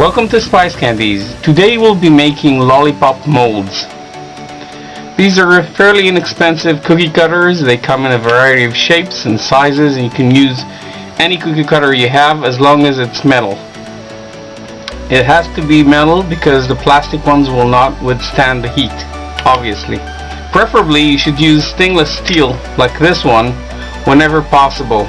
Welcome to SpiceCandies. Today we'll be making lollipop molds. These are fairly inexpensive cookie cutters. They come in a variety of shapes and sizes, and you can use any cookie cutter you have as long as it's metal. It has to be metal because the plastic ones will not withstand the heat, obviously. Preferably you should use stainless steel like this one whenever possible.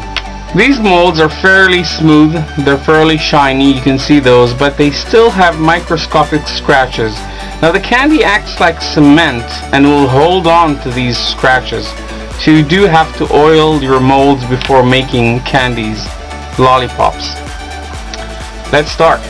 These molds are fairly smooth, they're fairly shiny, you can see those, but they still have microscopic scratches. Now the candy acts like cement and will hold on to these scratches. So you do have to oil your molds before making candies, lollipops. Let's start.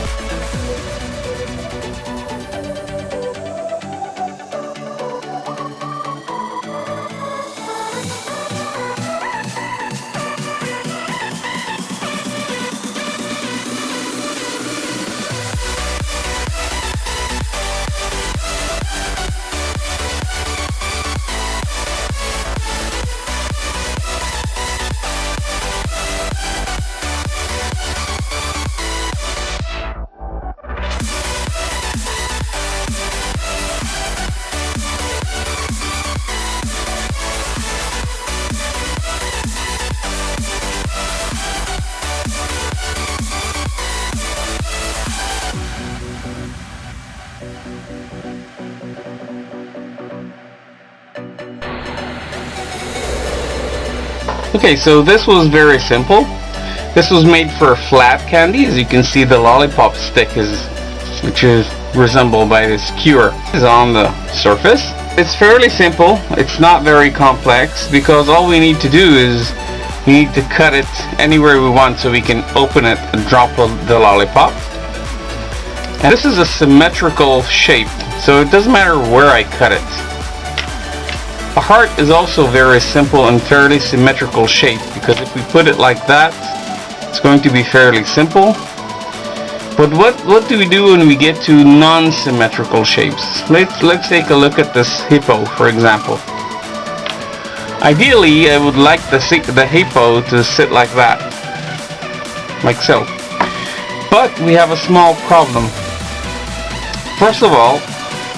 Okay, so this was very simple. This was made for a flat candy. As you can see, the lollipop stick which is resembled by this skewer, is on the surface. It's fairly simple. It's not very complex because all we need to do is we need to cut it anywhere we want so we can open it and drop the lollipop. And this is a symmetrical shape, so it doesn't matter where I cut it. A heart is also very simple and fairly symmetrical shape because if we put it like that, it's going to be fairly simple. But what do we do when we get to non-symmetrical shapes? Let's take a look at this hippo, for example. Ideally, I would like the hippo to sit like that, like so. But we have a small problem. First of all,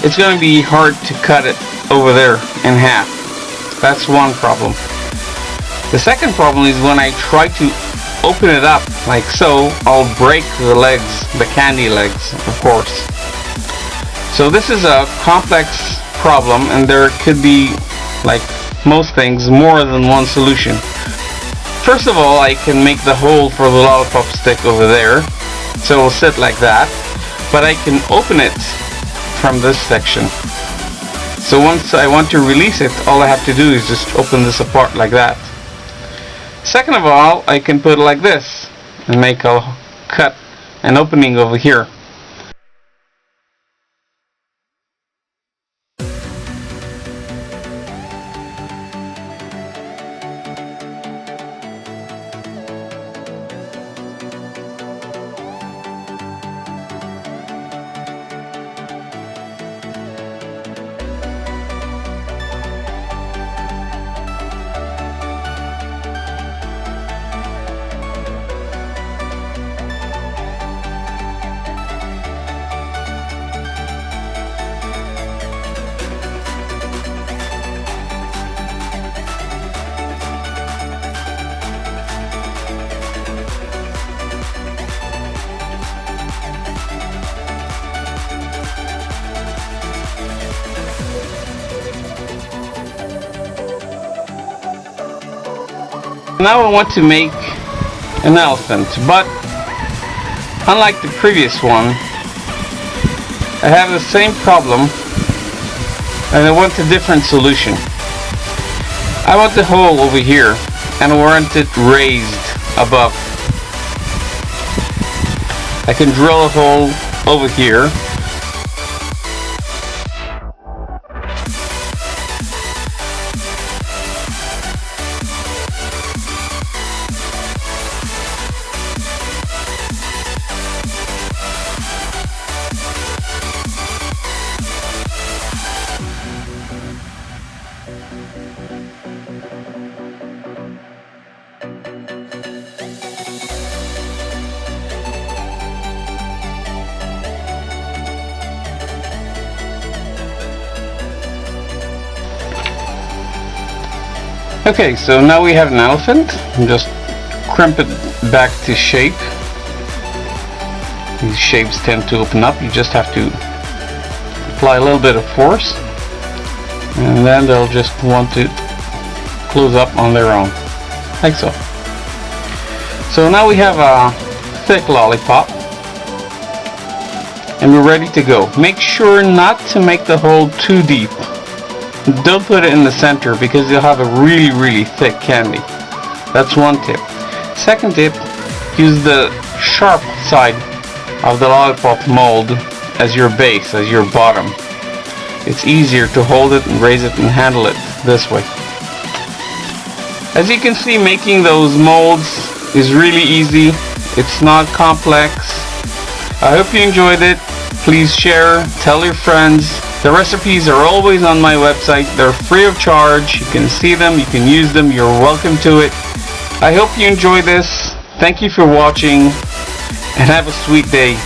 it's going to be hard to cut it over there in half. That's one problem. The second problem is when I try to open it up like so, I'll break the legs, the candy legs, of course. So this is a complex problem, and there could be, like most things, more than one solution. First of all, I can make the hole for the lollipop stick over there, so it'll sit like that, but I can open it from this section. So once I want to release it, all I have to do is just open this apart like that. Second of all, I can put it like this and make a cut, an opening over here. Now I want to make an elephant, but unlike the previous one, I have the same problem and I want a different solution. I want the hole over here and I want it raised above. I can drill a hole over here. Okay, so now we have an elephant. Just crimp it back to shape. These shapes tend to open up. You just have to apply a little bit of force, and then they'll just want to close up on their own, like so. So now we have a thick lollipop, and we're ready to go. Make sure not to make the hole too deep. Don't put it in the center because you'll have a really thick candy. That's one tip. Second tip, use the sharp side of the lollipop mold as your base, as your bottom. It's easier to hold it and raise it and handle it this way. As you can see, making those molds is really easy. It's not complex. I hope you enjoyed it. Please share, tell your friends. The recipes are always on my website. They're free of charge. You can see them, you can use them, you're welcome to it. I hope you enjoy this. Thank you for watching, and have a sweet day.